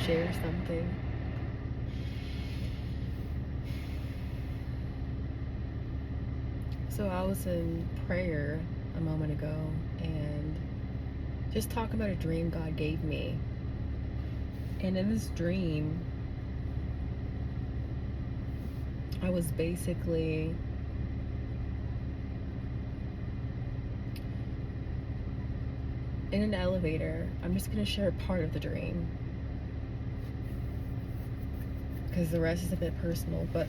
share something. So I was in prayer a moment ago and just talking about a dream God gave me. And in this dream, I was basically in an elevator. I'm just going to share part of the dream because the rest is a bit personal, but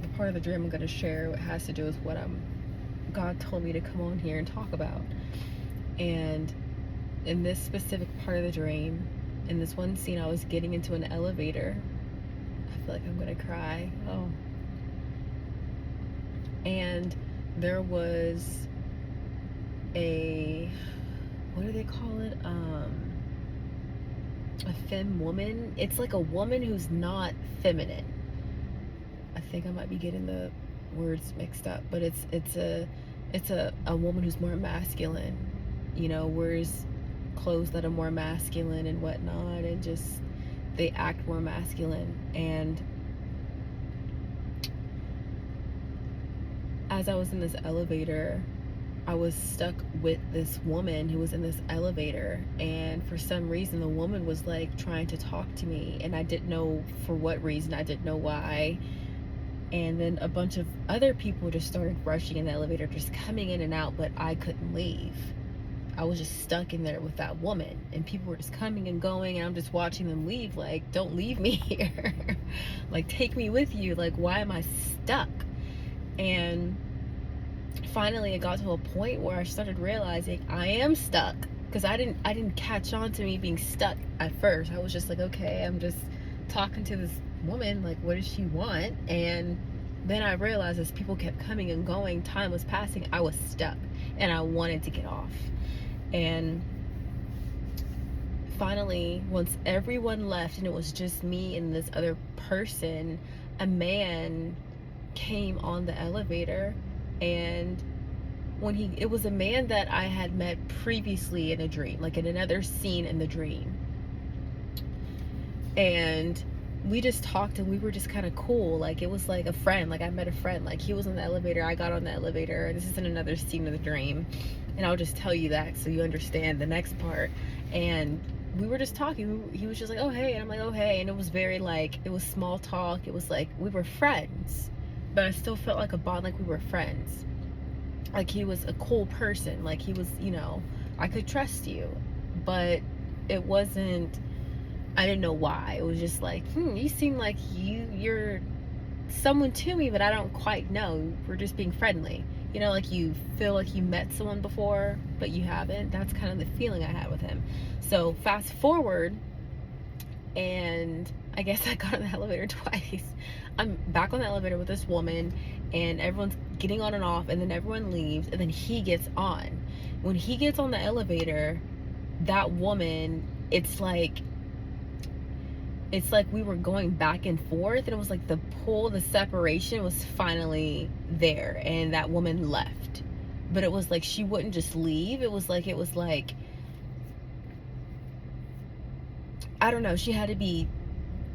the part of the dream I'm going to share has to do with what God told me to come on here and talk about. And in this specific part of the dream, in this one scene, I was getting into an elevator. I feel like I'm gonna cry. Oh. And there was what do they call it? A femme woman. It's like a woman who's not feminine. I think I might be getting the words mixed up, but it's a woman who's more masculine, wears clothes that are more masculine and whatnot, and just they act more masculine. And as I was in this elevator, I was stuck with this woman who was in this elevator, and for some reason the woman was like trying to talk to me, and I didn't know for what reason, I didn't know why. And then a bunch of other people just started rushing in the elevator, just coming in and out, but I couldn't leave. I was just stuck in there with that woman, and people were just coming and going, and I'm just watching them leave, like, don't leave me here. Like, take me with you. Like, why am I stuck? And finally it got to a point where I started realizing I am stuck, because I didn't catch on to me being stuck at first. I was just like, okay, I'm just talking to this woman, like, what does she want? And then I realized as people kept coming and going, time was passing, I was stuck and I wanted to get off. And finally, once everyone left and it was just me and this other person, a man came on the elevator. And it was a man that I had met previously in a dream, like in another scene in the dream. And we just talked, and we were just kind of cool. Like, it was like a friend. Like, I met a friend. Like, he was on the elevator, I got on the elevator. This is in another scene of the dream, and I'll just tell you that so you understand the next part. And we were just talking. He was just like, oh hey, and I'm like, oh hey. And it was very like, it was small talk. It was like we were friends, but I still felt like a bond, like we were friends. Like, he was a cool person. Like, he was, I could trust you. But it wasn't, I didn't know why. It was just like, you seem like you're someone to me, but I don't quite know. We're just being friendly. Like, you feel like you met someone before, but you haven't. That's kind of the feeling I had with him. So fast forward, and I guess I got on the elevator twice. I'm back on the elevator with this woman, and everyone's getting on and off, and then everyone leaves, and then he gets on. When he gets on the elevator, that woman, it's like we were going back and forth, and it was like the separation was finally there, and that woman left. But it was like she wouldn't just leave. It was like I don't know, she had to be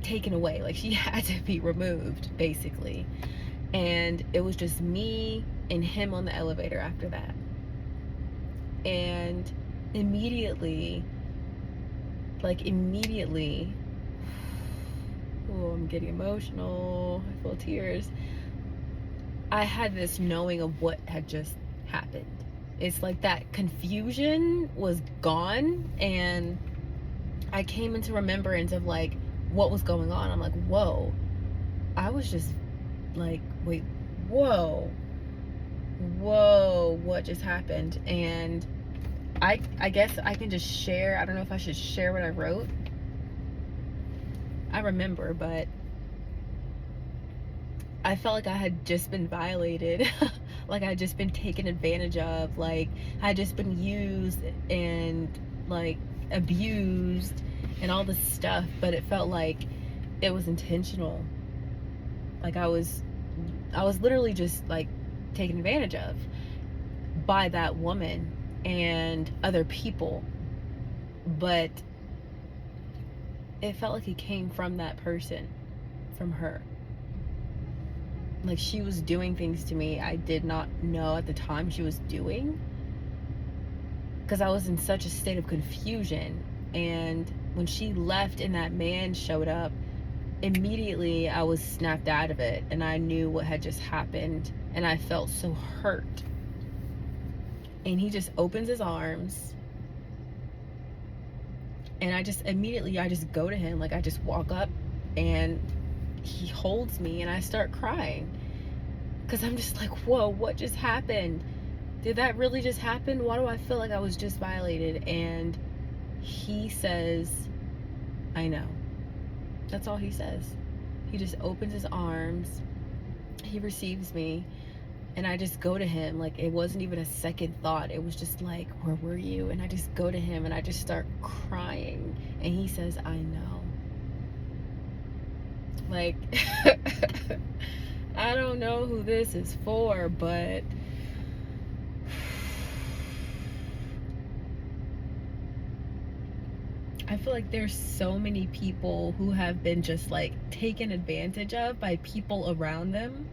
taken away. Like, she had to be removed, basically. And it was just me and him on the elevator after that. And immediately, oh, I'm getting emotional, I feel tears. I had this knowing of what had just happened. It's like that confusion was gone, and I came into remembrance of like what was going on. I'm like, whoa, I was just like, wait, whoa, what just happened? And I guess I can just share. I don't know if I should share what I wrote. I remember, but I felt like I had just been violated. Like, I had just been taken advantage of. Like, I had just been used and like abused and all this stuff, but it felt like it was intentional. Like, I was literally just like taken advantage of by that woman and other people. But it felt like it came from that person, from her. Like she was doing things to me I did not know at the time she was doing, because I was in such a state of confusion. And when she left and that man showed up, immediately I was snapped out of it, and I knew what had just happened, and I felt so hurt. And he just opens his arms, and I just go to him. Like I just walk up and he holds me, and I start crying, because I'm just like, whoa, what just happened? Did that really just happen? Why do I feel like I was just violated? And he says, I know. That's all he says. He just opens his arms, he receives me, and I just go to him. Like it wasn't even a second thought. It was just like, where were you? And I just go to him and I just start crying, and he says, I know. Like I don't know who this is for, but I feel like there's so many people who have been just like taken advantage of by people around them.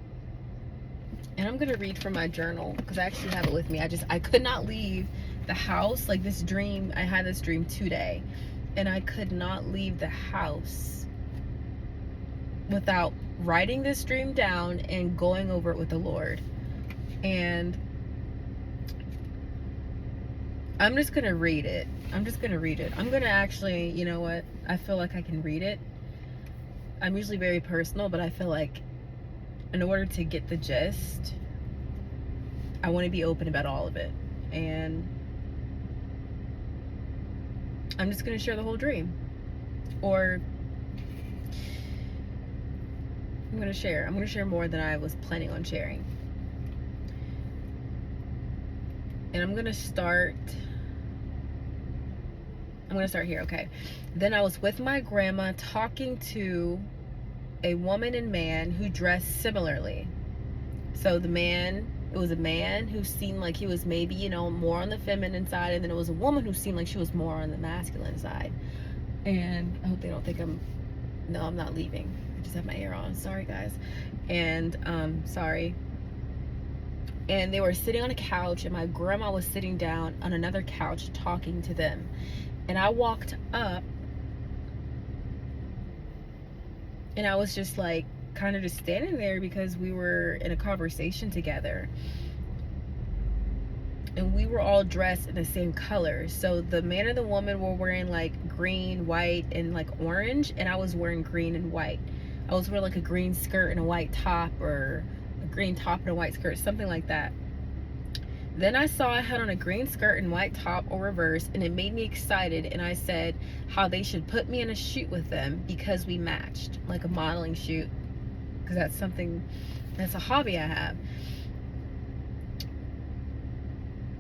And I'm gonna read from my journal because I actually have it with me. I could not leave the house. Like this dream, I had this dream today, and I could not leave the house without writing this dream down and going over it with the Lord. And I'm just gonna read it. I'm gonna actually, you know what? I feel like I can read it. I'm usually very personal, but I feel like in order to get the gist, I want to be open about all of it. And I'm just gonna share the whole dream. Or I'm gonna share more than I was planning on sharing. And I'm gonna start here, okay? Then I was with my grandma talking to a woman and man who dressed similarly. So it was a man who seemed like he was maybe, you know, more on the feminine side, and then it was a woman who seemed like she was more on the masculine side. And I hope they don't think I'm not leaving. I just have my ear on. Sorry, guys. And sorry. And they were sitting on a couch, and my grandma was sitting down on another couch talking to them. And I walked up, and I was just like kind of just standing there because we were in a conversation together. And we were all dressed in the same colors. So the man and the woman were wearing like green, white, and like orange, and I was wearing green and white. I was wearing like a green skirt and a white top, or a green top and a white skirt, something like that. Then I saw I had on a green skirt and white top, or reverse, and it made me excited, and I said how they should put me in a shoot with them because we matched, like a modeling shoot, because that's a hobby I have.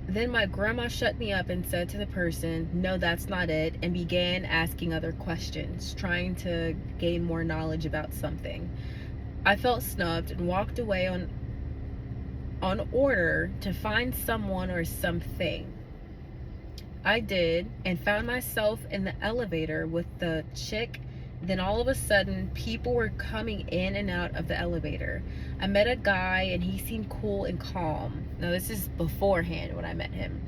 Then my grandma shut me up and said to the person, no, that's not it, and began asking other questions, trying to gain more knowledge about something. I felt snubbed and walked away on order to find someone or something. I did, and found myself in the elevator with the chick. Then all of a sudden, people were coming in and out of the elevator. I met a guy, and he seemed cool and calm. Now, this is beforehand when I met him.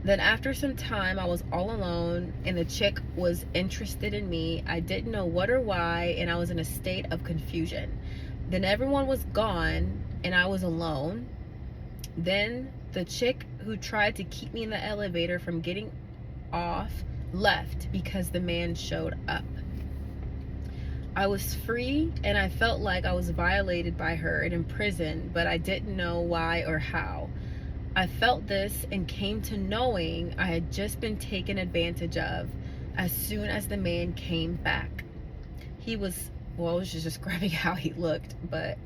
Then after some time, I was all alone, and the chick was interested in me. I didn't know what or why, and I was in a state of confusion. Then everyone was gone, and I was alone. Then the chick who tried to keep me in the elevator from getting off left because the man showed up. I was free, and I felt like I was violated by her and in prison, but I didn't know why or how. I felt this and came to knowing I had just been taken advantage of as soon as the man came back. I was just describing how he looked, but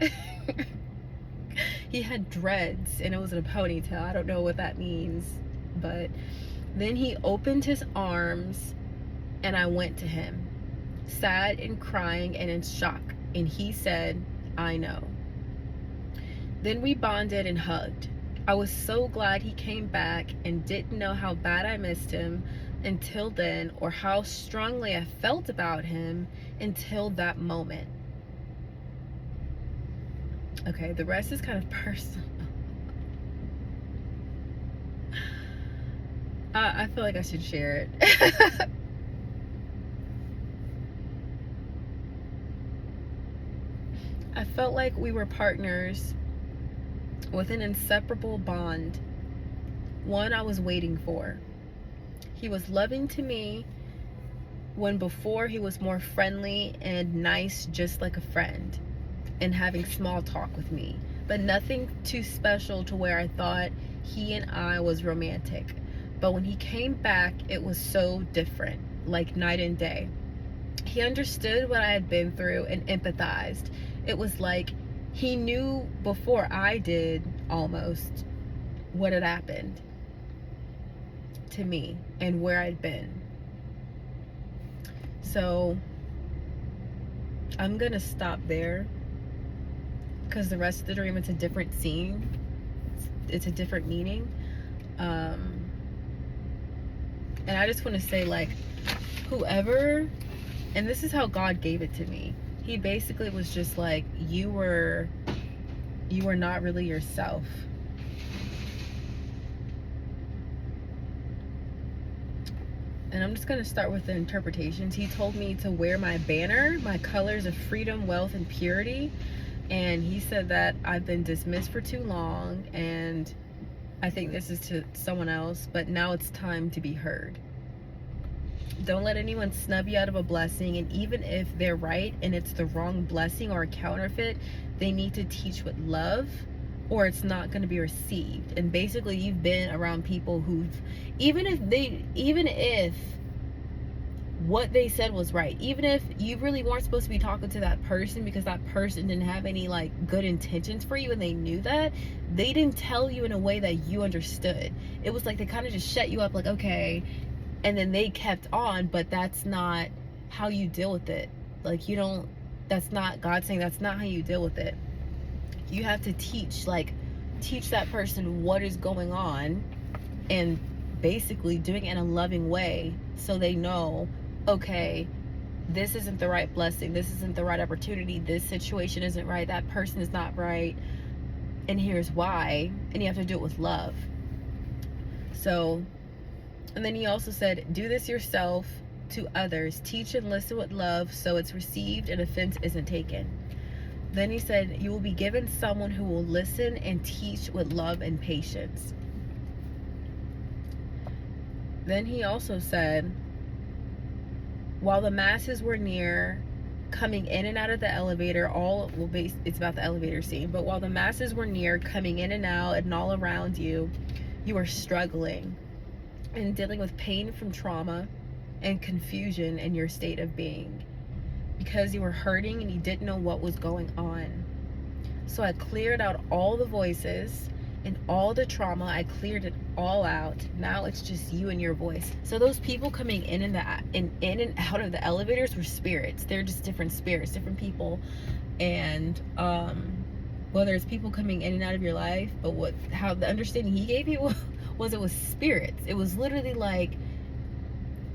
he had dreads, and it was in a ponytail. I don't know what that means, but then he opened his arms, and I went to him, sad and crying and in shock, and he said, I know. Then we bonded and hugged. I was so glad he came back and didn't know how bad I missed him, until then, or how strongly I felt about him until that moment. Okay, the rest is kind of personal. I feel like I should share it. I felt like we were partners with an inseparable bond, one I was waiting for. He was loving to me when before he was more friendly and nice, just like a friend, and having small talk with me, but nothing too special to where I thought he and I was romantic. But when he came back, it was so different, like night and day. He understood what I had been through and empathized. It was like he knew before I did, almost, what had happened to me and where I'd been. So I'm gonna stop there, because the rest of the dream, it's a different scene, it's a different meaning. And I just want to say, like, whoever, and this is how God gave it to me, he basically was just like, you were not really yourself. And I'm just going to start with the interpretations. He told me to wear my banner, my colors of freedom, wealth, and purity. And he said that I've been dismissed for too long, and I think this is to someone else, but now it's time to be heard. Don't let anyone snub you out of a blessing, and even if they're right and it's the wrong blessing or a counterfeit, they need to teach with love, or it's not going to be received. And basically, you've been around people who've, even if what they said was right, even if you really weren't supposed to be talking to that person because that person didn't have any like good intentions for you, and they knew that, they didn't tell you in a way that you understood. It was like they kind of just shut you up, like, okay, and then they kept on. But that's not how you deal with it. Like, you don't, that's not God saying that's not how you deal with it. You have to teach that person what is going on, and basically doing it in a loving way, so they know, okay, this isn't the right blessing, this isn't the right opportunity, this situation isn't right, that person is not right, and here's why. And you have to do it with love. So, and then he also said, do this yourself to others, teach and listen with love, so it's received and offense isn't taken. Then he said, you will be given someone who will listen and teach with love and patience. Then he also said, while the masses were near, coming in and out of the elevator, it's about the elevator scene, but while the masses were near, coming in and out and all around you, you were struggling and dealing with pain from trauma and confusion in your state of being, because you were hurting and you didn't know what was going on. So I cleared out all the voices and all the trauma. I cleared it all out. Now it's just you and your voice. So those people coming in and out of the elevators were spirits. They're just different spirits, different people. And whether it's people coming in and out of your life, but how the understanding he gave you was it was spirits. It was literally like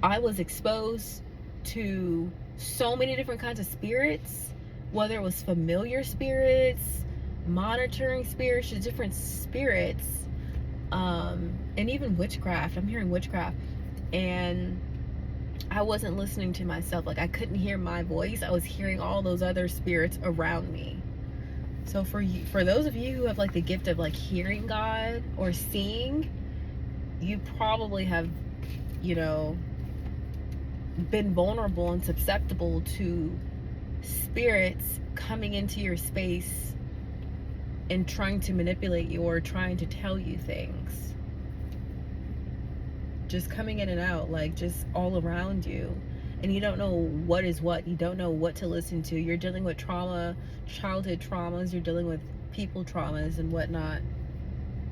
I was exposed to so many different kinds of spirits, whether it was familiar spirits, monitoring spirits, just different spirits, and even witchcraft. I'm hearing witchcraft, and I wasn't listening to myself. Like, I couldn't hear my voice. I was hearing all those other spirits around me. So for those of you who have like the gift of like hearing God or seeing, you probably have, been vulnerable and susceptible to spirits coming into your space and trying to manipulate you or trying to tell you things. Just coming in and out, like just all around you. And you don't know what is what. You don't know what to listen to. You're dealing with trauma, childhood traumas. You're dealing with people traumas and whatnot.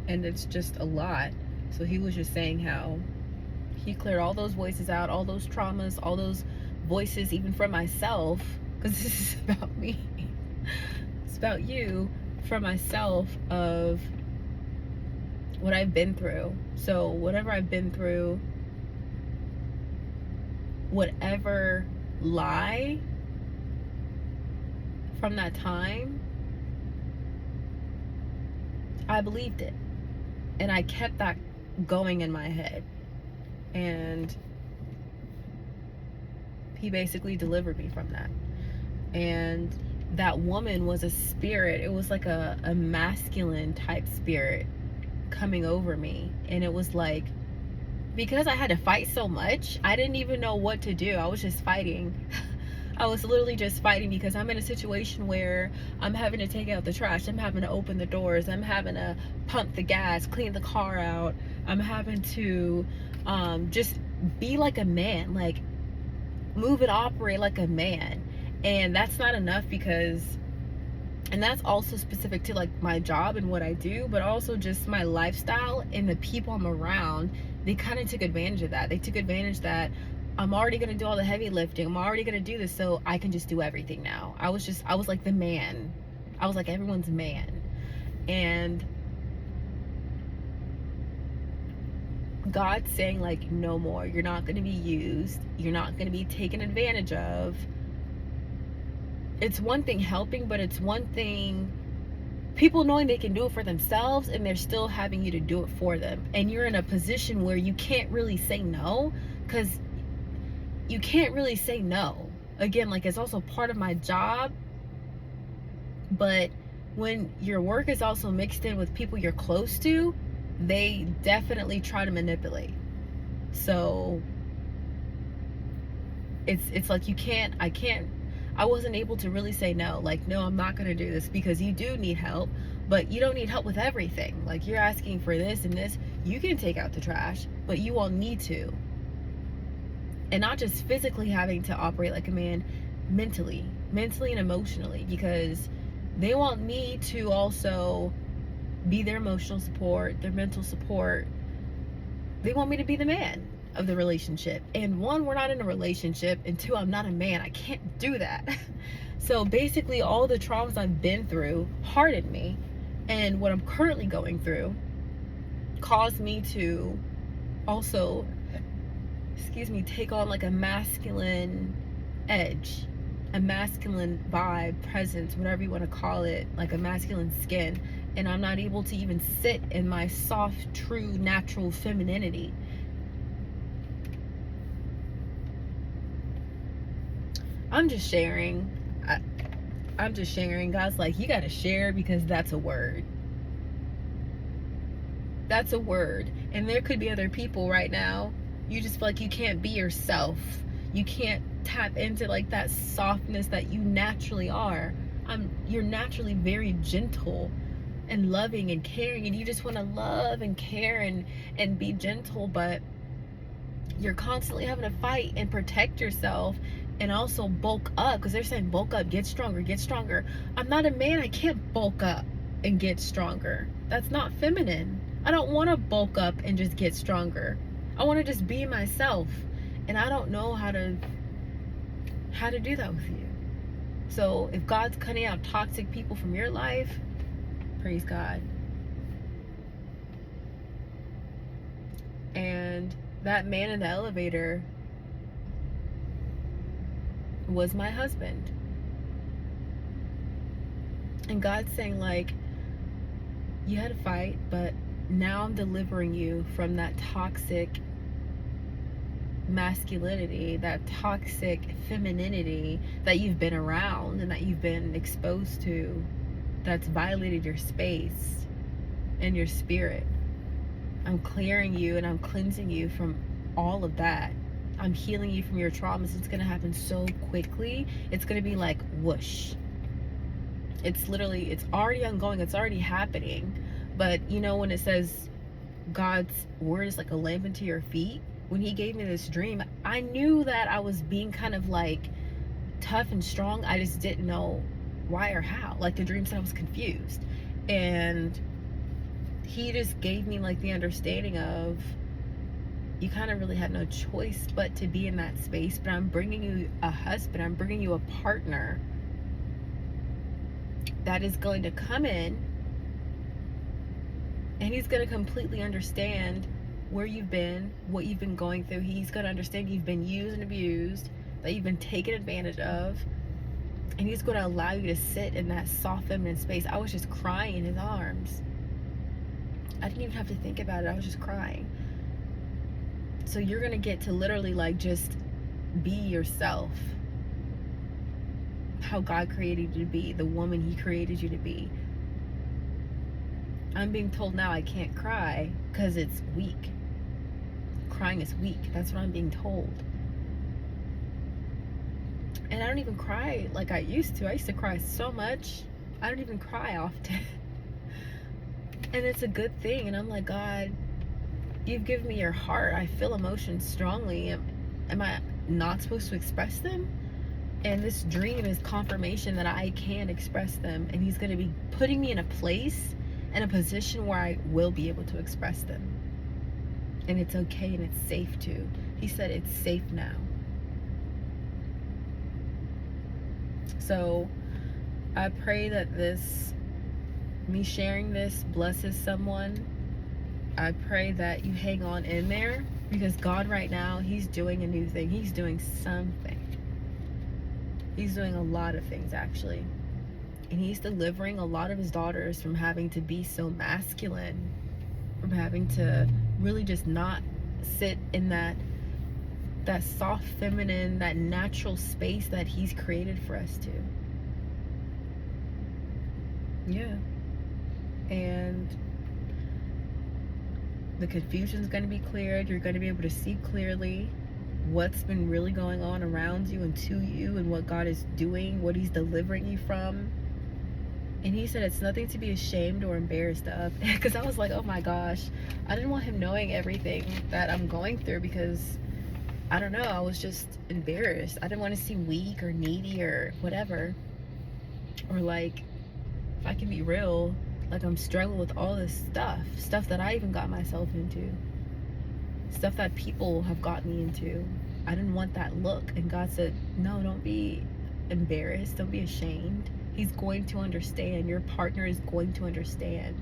And it's just a lot. So he was just saying how he cleared all those voices out, all those traumas, all those voices, even from myself, because this is about me. It's about you, from myself, of what I've been through. So whatever I've been through, whatever lie from that time, I believed it. And I kept that going in my head. And he basically delivered me from that. And that woman was a spirit. It was like a masculine type spirit coming over me. And it was like, because I had to fight so much, I didn't even know what to do. I was just fighting. I was literally just fighting because I'm in a situation where I'm having to take out the trash. I'm having to open the doors. I'm having to pump the gas, clean the car out. I'm having to just be like a man, like move and operate like a man. And that's not enough because, and that's also specific to like my job and what I do, but also just my lifestyle and the people I'm around. They kind of took advantage of that. They took advantage that I'm already going to do all the heavy lifting. I'm already going to do this, so I can just do everything now. I was like the man. I was like everyone's man. And God's saying like, no more. You're not going to be used. You're not going to be taken advantage of. It's one thing helping, but it's one thing people knowing they can do it for themselves and they're still having you to do it for them. And you're in a position where you can't really say no, because you can't really say no. Again, like it's also part of my job, but when your work is also mixed in with people you're close to, they definitely try to manipulate. So it's like I wasn't able to really say no. Like, no, I'm not going to do this, because you do need help, but you don't need help with everything. Like, you're asking for this and this. You can take out the trash, but you won't need to. And not just physically having to operate like a man, mentally and emotionally, because they want me to also be their emotional support, their mental support. They want me to be the man of the relationship. And one, we're not in a relationship, and two, I'm not a man. I can't do that. So basically all the traumas I've been through hardened me, and what I'm currently going through caused me to also, take on like a masculine edge, a masculine vibe, presence, whatever you want to call it, like a masculine skin. And I'm not able to even sit in my soft, true, natural femininity. I'm just sharing. I'm just sharing. God's like, you got to share, because that's a word. That's a word. And there could be other people right now, you just feel like you can't be yourself. You can't tap into like that softness that you naturally are. You're naturally very gentle and loving and caring, and you just want to love and care and be gentle, but you're constantly having to fight and protect yourself, and also bulk up, because they're saying bulk up, get stronger. I'm not a man. I can't bulk up and get stronger. That's not feminine. I don't want to bulk up and just get stronger. I want to just be myself, and I don't know how to do that with you. So if God's cutting out toxic people from your life, praise God. And that man in the elevator was my husband. And God's saying like, you had to fight, but now I'm delivering you from that toxic masculinity, that toxic femininity that you've been around and that you've been exposed to, that's violated your space and your spirit. I'm clearing you and I'm cleansing you from all of that. I'm healing you from your traumas. It's going to happen so quickly. It's going to be like whoosh. It's already ongoing. It's already happening. But you know, when it says God's word is like a lamp unto your feet, when he gave me this dream, I knew that I was being kind of like tough and strong. I just didn't know why or how. Like the dream said, I was confused. And he just gave me like the understanding of, you kind of really had no choice but to be in that space. But I'm bringing you a husband. I'm bringing you a partner that is going to come in, and he's going to completely understand where you've been, what you've been going through. He's going to understand you've been used and abused, that you've been taken advantage of, and he's going to allow you to sit in that soft feminine space. I was just crying in his arms. I didn't even have to think about it. I was just crying. So you're going to get to literally like just be yourself, how God created you to be, the woman he created you to be. I'm being told now I can't cry because it's weak. Crying is weak. That's what I'm being told. And I don't even cry like I used to. I used to cry so much. I don't even cry often. And it's a good thing. And I'm like, God, you've given me your heart. I feel emotions strongly. Am I not supposed to express them? And this dream is confirmation that I can express them. And he's going to be putting me in a place and a position where I will be able to express them. And it's okay and it's safe too. He said it's safe now. So I pray that me sharing this blesses someone. I pray that you hang on in there, because God right now, he's doing a new thing. He's doing something. He's doing a lot of things actually. And he's delivering a lot of his daughters from having to be so masculine, from having to really just not sit in that soft feminine, that natural space that he's created for us to. Yeah. And the confusion's going to be cleared. You're going to be able to see clearly what's been really going on around you and to you, and what God is doing, what he's delivering you from. And he said it's nothing to be ashamed or embarrassed of. Because I was like, oh my gosh, I didn't want him knowing everything that I'm going through, because I don't know, I was just embarrassed. I didn't want to seem weak or needy or whatever. Or like, if I can be real, like I'm struggling with all this stuff that I even got myself into, stuff that people have got me into. I didn't want that look. And God said, no, don't be embarrassed, don't be ashamed. He's going to understand. Your partner is going to understand.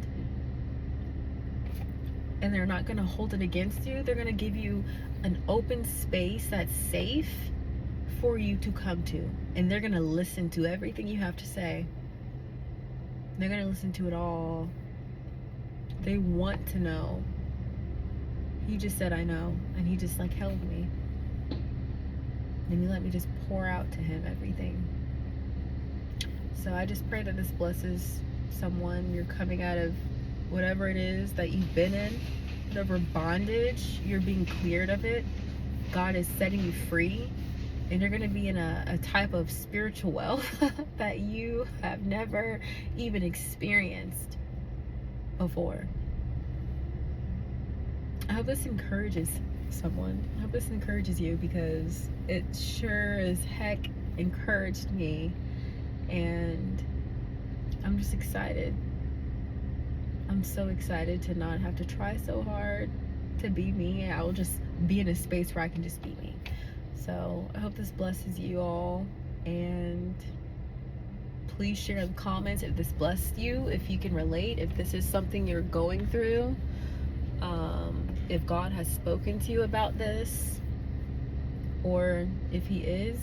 And they're not going to hold it against you. They're going to give you an open space that's safe for you to come to. And they're going to listen to everything you have to say. They're going to listen to it all. They want to know. He just said, I know. And he just like held me. And he let me just pour out to him everything. So I just pray that this blesses someone. You're coming out of whatever it is that you've been in, whatever bondage, you're being cleared of it. God is setting you free, and you're going to be in a type of spiritual wealth that you have never even experienced before. I hope this encourages someone. I hope this encourages you, because it sure as heck encouraged me. And I'm just excited. I'm so excited to not have to try so hard to be me. I will just be in a space where I can just be me. So I hope this blesses you all. And please share in the comments if this blessed you, if you can relate, if this is something you're going through, if God has spoken to you about this, or if he is,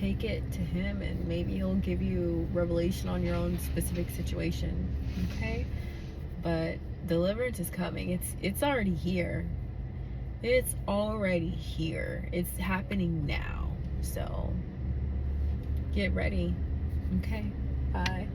take it to him, and maybe he'll give you revelation on your own specific situation. Okay? But deliverance is coming. It's already here. It's already here. It's happening now. So get ready. Okay? Bye.